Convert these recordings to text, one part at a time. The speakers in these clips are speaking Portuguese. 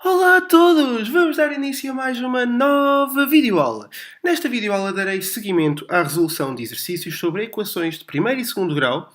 Olá a todos! Vamos dar início a mais uma nova videoaula. Nesta videoaula darei seguimento à resolução de exercícios sobre equações de primeiro e segundo grau,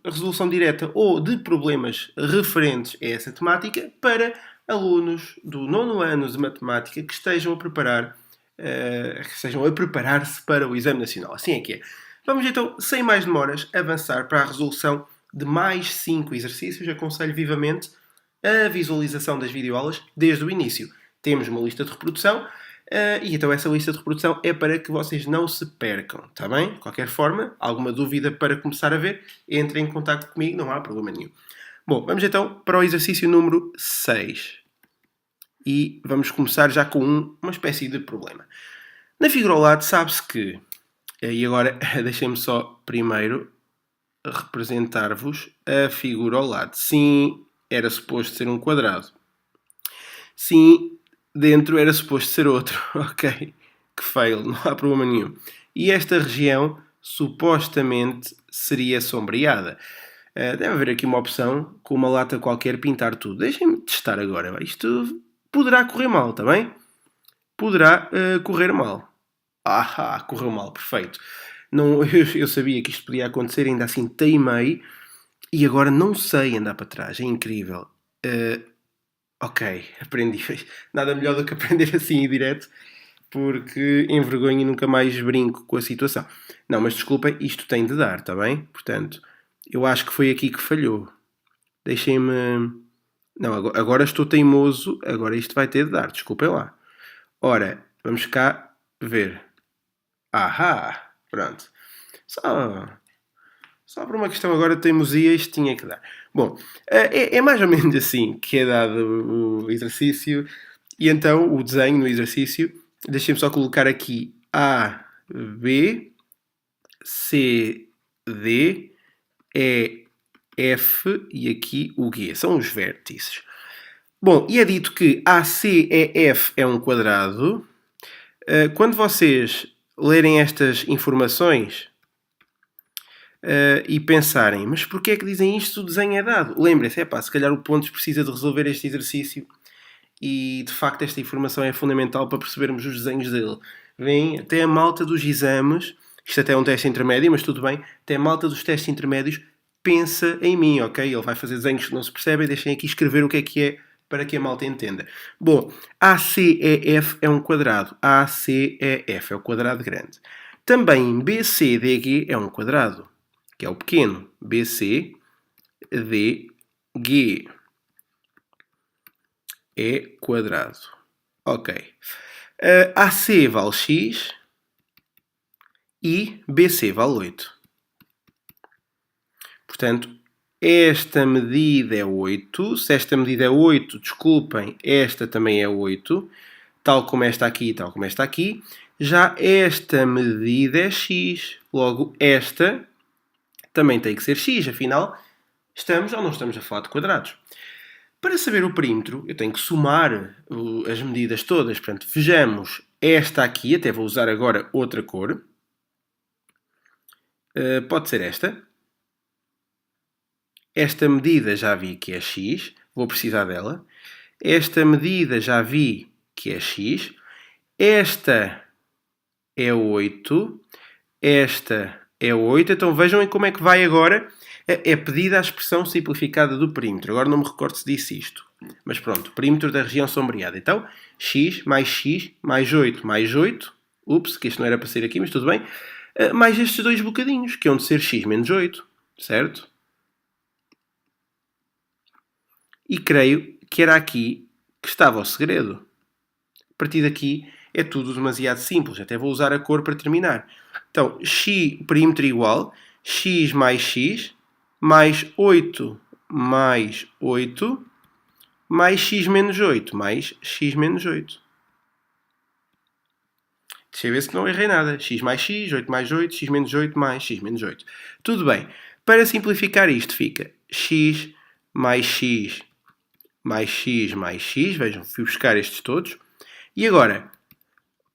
resolução direta ou de problemas referentes a essa temática para alunos do nono ano de matemática que estejam a preparar-se para o exame nacional. Assim é que é. Vamos então, sem mais demoras, avançar para a resolução de mais 5 exercícios. Aconselho vivamente a visualização das videoaulas desde o início. Temos uma lista de reprodução e então essa lista de reprodução é para que vocês não se percam, está bem? De qualquer forma, alguma dúvida para começar a ver, entrem em contato comigo, não há problema nenhum. Bom, vamos então para o exercício número 6. E vamos começar já com uma espécie de problema. Na figura ao lado sabe-se que, e agora deixem-me só primeiro representar-vos a figura ao lado. Sim, era suposto ser um quadrado. Sim, dentro era suposto ser outro. Ok, que fail, não há problema nenhum. E esta região supostamente seria sombreada. Deve haver aqui uma opção, com uma lata qualquer, pintar tudo. Deixem-me testar agora. Isto poderá correr mal, está bem? Poderá correr mal. Correu mal, perfeito. Não, eu sabia que isto podia acontecer, ainda assim teimei. E agora não sei andar para trás, é incrível. Ok, aprendi. Nada melhor do que aprender assim em direto, porque envergonho e nunca mais brinco com a situação. Não, mas desculpem, isto tem de dar, está bem? Portanto, eu acho que foi aqui que falhou. Deixem-me... Não, agora estou teimoso, agora isto vai ter de dar, desculpem lá. Ora, vamos cá ver. Pronto. Só por uma questão agora de teimosia, isto tinha que dar. Bom, é mais ou menos assim que é dado o exercício. E então, o desenho no exercício, deixem-me só colocar aqui A, B, C, D, E, F e aqui o G. São os vértices. Bom, e é dito que ACEF é um quadrado. Quando vocês lerem estas informações e pensarem, mas porquê é que dizem isto se o desenho é dado? Lembrem-se, se calhar o Pontes precisa de resolver este exercício e de facto esta informação é fundamental para percebermos os desenhos dele. Vem até a malta dos exames, isto até é um teste intermédio, mas tudo bem, até a malta dos testes intermédios pensa em mim, ok? Ele vai fazer desenhos que não se percebem, deixem aqui escrever o que é para que a malta entenda. Bom, ACEF é um quadrado. ACEF é o quadrado grande. Também BCDG é um quadrado, que é o pequeno. BCDG é quadrado. Ok. AC vale x e BC vale 8. Portanto, esta medida é 8. Se esta medida é 8, desculpem, esta também é 8. Tal como esta aqui, tal como esta aqui. Já esta medida é x. Logo, esta também tem que ser x. Afinal, estamos ou não estamos a falar de quadrados? Para saber o perímetro, eu tenho que somar as medidas todas. Portanto, vejamos esta aqui. Até vou usar agora outra cor. Pode ser esta. Esta medida já vi que é x. Vou precisar dela. Esta medida já vi que é x. Esta é 8. Esta é 8. Então vejam como é que vai agora. É pedida a expressão simplificada do perímetro. Agora não me recordo se disse isto. Mas pronto, perímetro da região sombreada. Então, x mais 8 mais 8. Ups, que isto não era para ser aqui, mas tudo bem. Mais estes dois bocadinhos, que é de ser x menos 8. Certo? E creio que era aqui que estava o segredo. A partir daqui é tudo demasiado simples. Até vou usar a cor para terminar. Então, perímetro igual, x mais 8 mais 8 mais x menos 8 mais x menos 8. Deixa eu ver se não errei nada. X mais x, 8 mais 8, x menos 8 mais x menos 8. Tudo bem. Para simplificar isto fica x mais x mais x mais x. Vejam, fui buscar estes todos. E agora,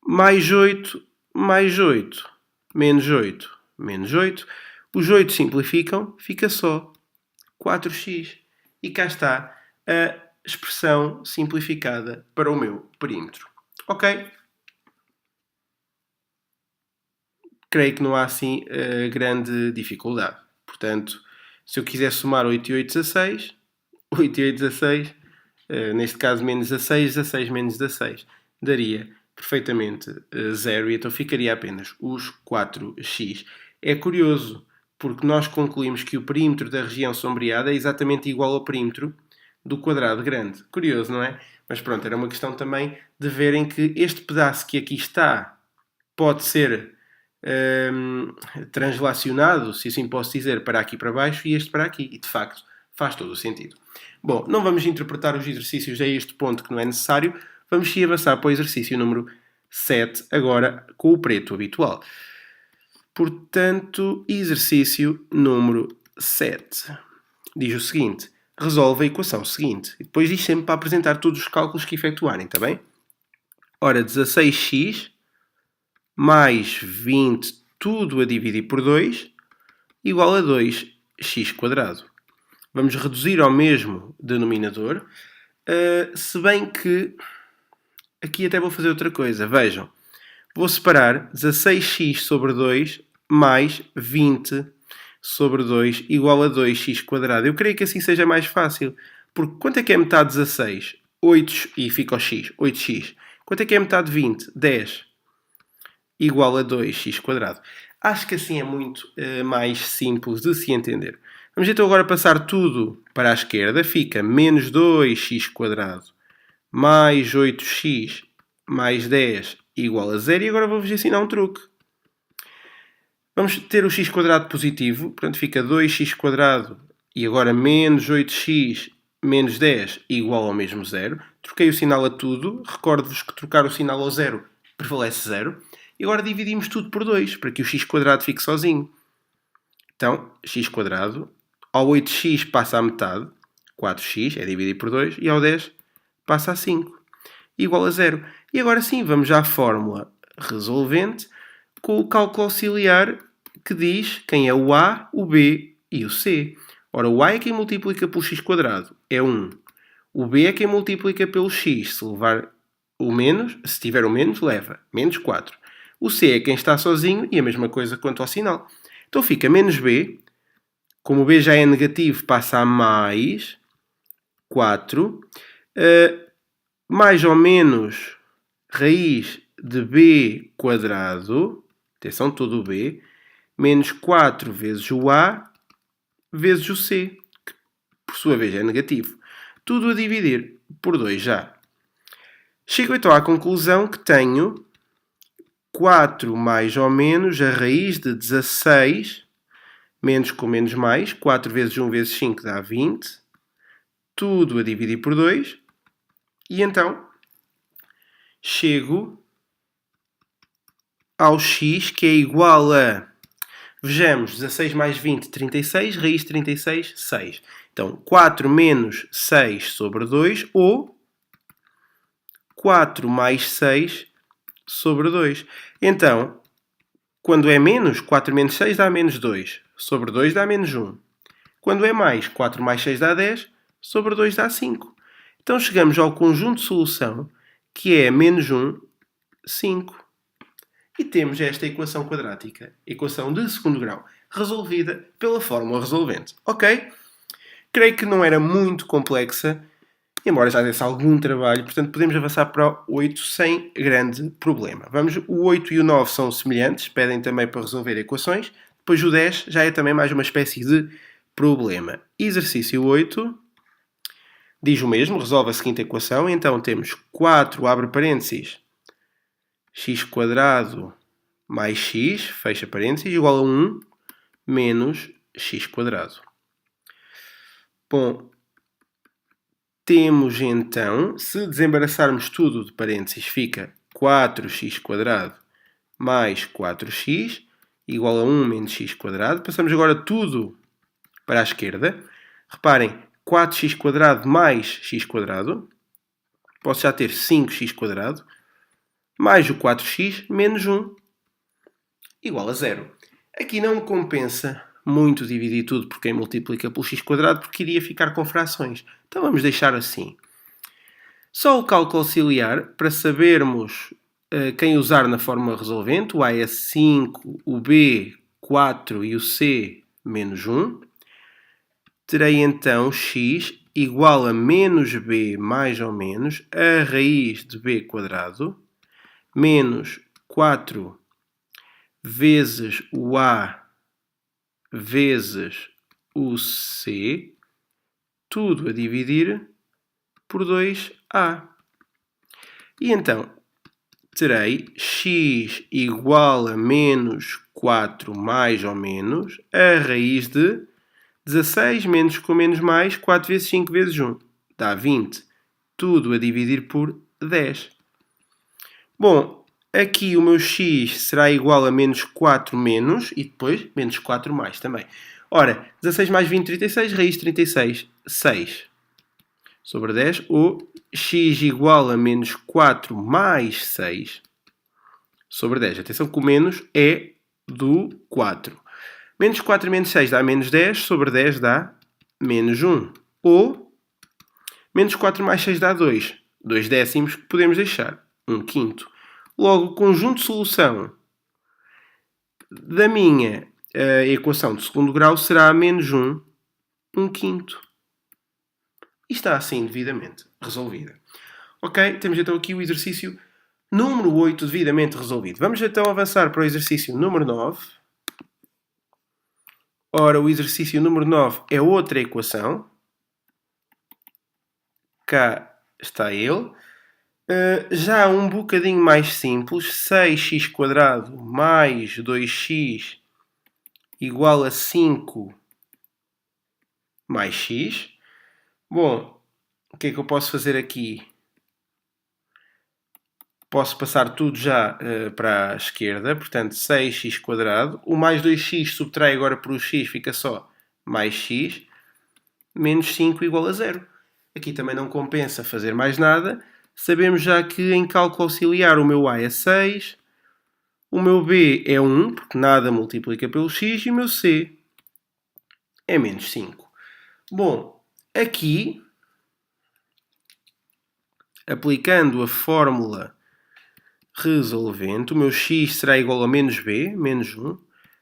mais 8 mais 8 menos 8 menos 8. Os 8 simplificam, fica só 4x. E cá está a expressão simplificada para o meu perímetro. Ok? Creio que não há assim grande dificuldade. Portanto, se eu quiser somar 8 e 8, 16, 8 e 8, 16, neste caso menos 16, 16 menos 16, daria perfeitamente 0 e então ficaria apenas os 4x. É curioso, porque nós concluímos que o perímetro da região sombreada é exatamente igual ao perímetro do quadrado grande. Curioso, não é? Mas pronto, era uma questão também de verem que este pedaço que aqui está pode ser translacionado, se assim posso dizer, para aqui para baixo e este para aqui. E de facto faz todo o sentido. Bom, não vamos interpretar os exercícios a este ponto que não é necessário. Vamos sim avançar para o exercício número 7, agora com o preto habitual. Portanto, exercício número 7. Diz o seguinte: resolve a equação seguinte. E depois diz sempre para apresentar todos os cálculos que efetuarem, está bem? Ora, 16x mais 20, tudo a dividir por 2, igual a 2x quadrado. Vamos reduzir ao mesmo denominador, se bem que aqui até vou fazer outra coisa. Vejam, vou separar 16x sobre 2 mais 20 sobre 2 igual a 2x quadrado. Eu creio que assim seja mais fácil, porque quanto é que é metade de 16? 8 e fica o x, 8x. Quanto é que é metade de 20? 10 igual a 2x quadrado. Acho que assim é muito mais simples de se entender. Vamos então agora passar tudo para a esquerda. Fica menos 2x quadrado mais 8x mais 10 igual a 0. E agora vou-vos ensinar um truque. Vamos ter o x quadrado positivo. Portanto, fica 2x quadrado e agora menos 8x menos 10 igual ao mesmo 0. Troquei o sinal a tudo. Recordo-vos que trocar o sinal ao 0 prevalece 0. E agora dividimos tudo por 2, para que o x quadrado fique sozinho. Então, x quadrado, ao 8x passa a metade, 4x, é dividir por 2, e ao 10 passa a 5, igual a 0. E agora sim, vamos à fórmula resolvente, com o cálculo auxiliar que diz quem é o a, o b e o c. Ora, o a é quem multiplica pelo x quadrado, é 1. O b é quem multiplica pelo x, se levar o menos, se tiver o menos, leva menos 4. O C é quem está sozinho e a mesma coisa quanto ao sinal. Então fica menos B. Como o B já é negativo, passa a mais 4. Mais ou menos raiz de B quadrado. Atenção, todo o B. Menos 4 vezes o A vezes o C. Que por sua vez é negativo. Tudo a dividir por 2 já. Chego então à conclusão que tenho 4 mais ou menos a raiz de 16, menos com menos mais, 4 vezes 1 vezes 5 dá 20, tudo a dividir por 2, e então chego ao x que é igual a, vejamos, 16 mais 20, 36, raiz de 36, 6. Então, 4 menos 6 sobre 2, ou 4 mais 6 sobre 2. Então, quando é menos, 4 menos 6 dá menos 2. Sobre 2 dá menos 1. Quando é mais, 4 mais 6 dá 10. Sobre 2 dá 5. Então chegamos ao conjunto de solução, que é menos 1, 5. E temos esta equação quadrática, equação de segundo grau, resolvida pela fórmula resolvente. Ok? Creio que não era muito complexa, embora já desse algum trabalho, portanto podemos avançar para o 8 sem grande problema. Vamos, o 8 e o 9 são semelhantes, pedem também para resolver equações. Depois o 10 já é também mais uma espécie de problema. Exercício 8 diz o mesmo, resolve a seguinte equação. Então temos 4, abre parênteses, x quadrado mais x, fecha parênteses, igual a 1 menos x quadrado. Bom, temos então, se desembaraçarmos tudo de parênteses, fica 4x quadrado mais 4x igual a 1 menos x quadrado. Passamos agora tudo para a esquerda. Reparem, 4x quadrado mais x quadrado. Posso já ter 5x quadrado mais o 4x menos 1 igual a 0. Aqui não compensa muito dividir tudo por quem multiplica pelo x quadrado, porque iria ficar com frações. Então vamos deixar assim. Só o cálculo auxiliar, para sabermos quem usar na fórmula resolvente. O A é 5, o B 4 e o C menos 1. Terei então x igual a menos b mais ou menos a raiz de b quadrado menos 4 vezes o A vezes o C, tudo a dividir por 2A. E então, terei x igual a menos 4 mais ou menos a raiz de 16 menos com menos mais, 4 vezes 5 vezes 1. Dá 20. Tudo a dividir por 10. Bom, aqui o meu x será igual a menos 4 menos, e depois menos 4 mais também. Ora, 16 mais 20, 36, raiz de 36, 6 sobre 10, ou x igual a menos 4 mais 6 sobre 10. Atenção que o menos é do 4. Menos 4 menos 6 dá menos 10, sobre 10 dá menos 1. Ou, menos 4 mais 6 dá 2. 2 décimos que podemos deixar, 1 quinto. Logo, o conjunto de solução da minha equação de segundo grau será menos 1, 1 quinto. E está assim devidamente resolvida. Ok, temos então aqui o exercício número 8 devidamente resolvido. Vamos então avançar para o exercício número 9. Ora, o exercício número 9 é outra equação. Cá está ele. Já um bocadinho mais simples. 6x² mais 2x igual a 5 mais x. Bom, o que é que eu posso fazer aqui? Posso passar tudo já para a esquerda, portanto 6x². O mais 2x subtrai agora por o x, fica só mais x, menos 5 igual a 0. Aqui também não compensa fazer mais nada. Sabemos já que em cálculo auxiliar o meu A é 6, o meu B é 1, porque nada multiplica pelo x, e o meu C é menos 5. Bom, aqui, aplicando a fórmula resolvente, o meu x será igual a menos b, menos 1,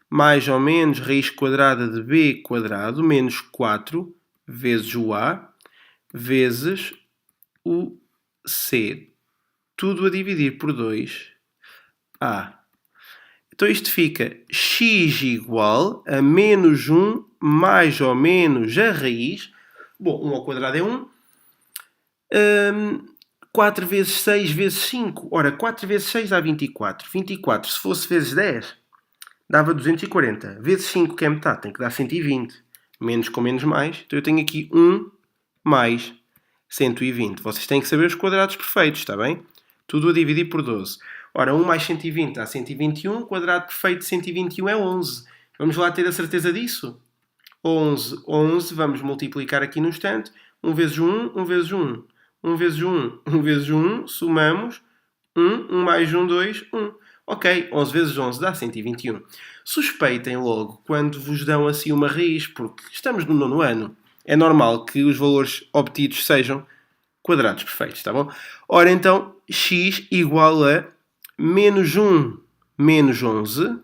mais ou menos raiz quadrada de b quadrado, menos 4, vezes o a, vezes o c. Tudo a dividir por 2a. Então isto fica x igual a menos 1 mais ou menos a raiz. Bom, 1 ao quadrado é 1. 4 vezes 6 vezes 5. Ora, 4 vezes 6 dá 24. 24, se fosse vezes 10, dava 240. Vezes 5, que é metade, tem que dar 120. Menos com menos mais. Então eu tenho aqui 1 mais 120. Vocês têm que saber os quadrados perfeitos, está bem? Tudo a dividir por 12. Ora, 1 mais 120 dá 121. Quadrado perfeito de 121 é 11. Vamos lá ter a certeza disso? 11. 11, vamos multiplicar aqui no instante. 1 vezes 1, 1 vezes 1. 1 vezes 1, 1 vezes 1, somamos 1, 1 mais 1, 2, 1. Ok, 11 vezes 11 dá 121. Suspeitem logo quando vos dão assim uma raiz, porque estamos no nono ano. É normal que os valores obtidos sejam quadrados perfeitos, tá bom? Ora, então, x igual a menos 1 menos 11,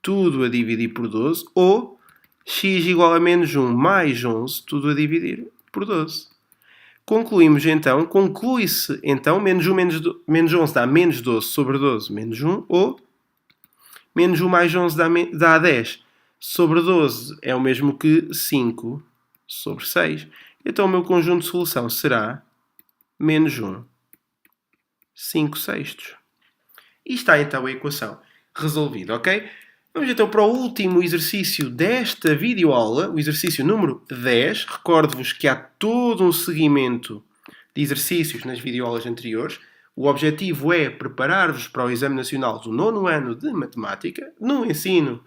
tudo a dividir por 12, ou x igual a menos 1 mais 11, tudo a dividir por 12. Concluímos então, conclui-se então, menos 1 menos 11 dá menos 12 sobre 12 menos 1, ou menos 1 mais 11 dá 10 sobre 12 é o mesmo que 5 sobre 6. Então o meu conjunto de solução será menos 1, 5 sextos. E está então a equação resolvida, ok? Vamos então para o último exercício desta videoaula, o exercício número 10. Recordo-vos que há todo um seguimento de exercícios nas videoaulas anteriores. O objetivo é preparar-vos para o Exame Nacional do nono ano de Matemática, no ensino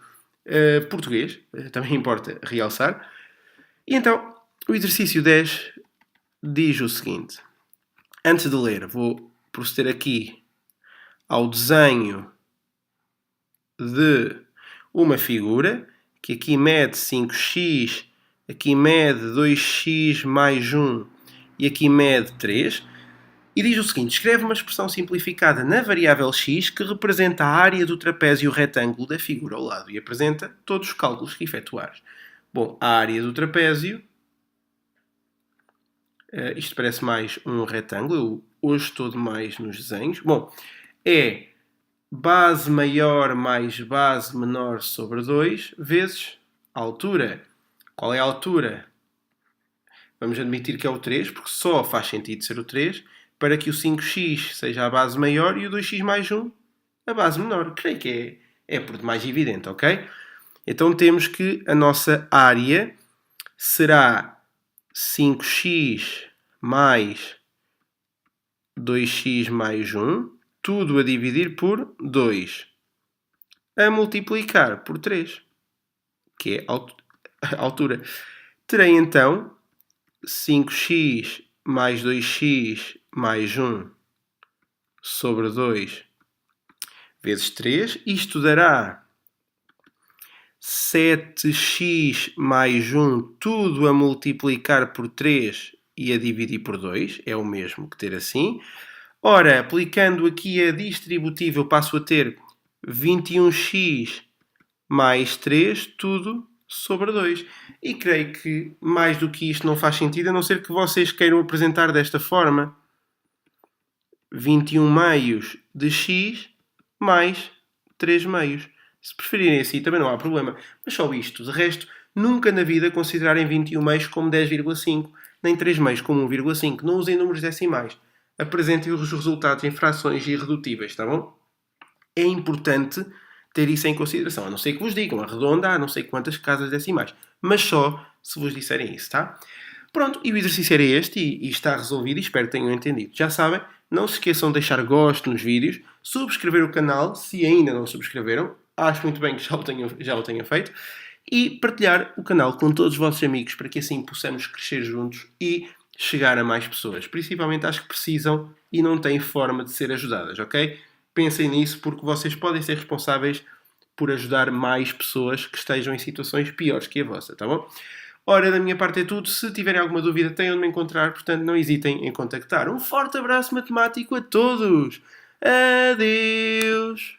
português, também importa realçar. E então, o exercício 10 diz o seguinte. Antes de ler, vou proceder aqui ao desenho de uma figura, que aqui mede 5x, aqui mede 2x mais 1 e aqui mede 3. E diz o seguinte: escreve uma expressão simplificada na variável x que representa a área do trapézio retângulo da figura ao lado e apresenta todos os cálculos que efetuares. Bom, a área do trapézio, isto parece mais um retângulo, eu hoje estou demais nos desenhos. Bom, é base maior mais base menor sobre 2 vezes a altura. Qual é a altura? Vamos admitir que é o 3, porque só faz sentido ser o 3, para que o 5x seja a base maior e o 2x mais 1 a base menor. Creio que é por demais evidente, ok? Então temos que a nossa área será 5x mais 2x mais 1, tudo a dividir por 2, a multiplicar por 3, que é a altura. Terei então 5x mais 2x mais 1 sobre 2 vezes 3. Isto dará 7x mais 1, tudo a multiplicar por 3 e a dividir por 2. É o mesmo que ter assim. Ora, aplicando aqui a distributiva, eu passo a ter 21x mais 3, tudo sobre 2. E creio que mais do que isto não faz sentido, a não ser que vocês queiram apresentar desta forma. 21 meios de x mais 3 meios. Se preferirem assim, também não há problema. Mas só isto. De resto, nunca na vida considerarem 21 meios como 10,5, nem 3 meios como 1,5. Não usem números decimais. Apresentem os resultados em frações irredutíveis, tá bom? É importante ter isso em consideração. A não ser que vos digam, arredonda a não sei quantas casas decimais. Mas só se vos disserem isso, tá? Pronto, e o exercício era este e está resolvido e espero que tenham entendido. Já sabem, não se esqueçam de deixar gosto nos vídeos, subscrever o canal se ainda não subscreveram, acho muito bem que já o tenham feito, e partilhar o canal com todos os vossos amigos para que assim possamos crescer juntos e chegar a mais pessoas, principalmente às que precisam e não têm forma de ser ajudadas, ok? Pensem nisso porque vocês podem ser responsáveis por ajudar mais pessoas que estejam em situações piores que a vossa, tá bom? Ora, da minha parte é tudo. Se tiverem alguma dúvida, têm onde me encontrar, portanto não hesitem em contactar. Um forte abraço matemático a todos! Adeus!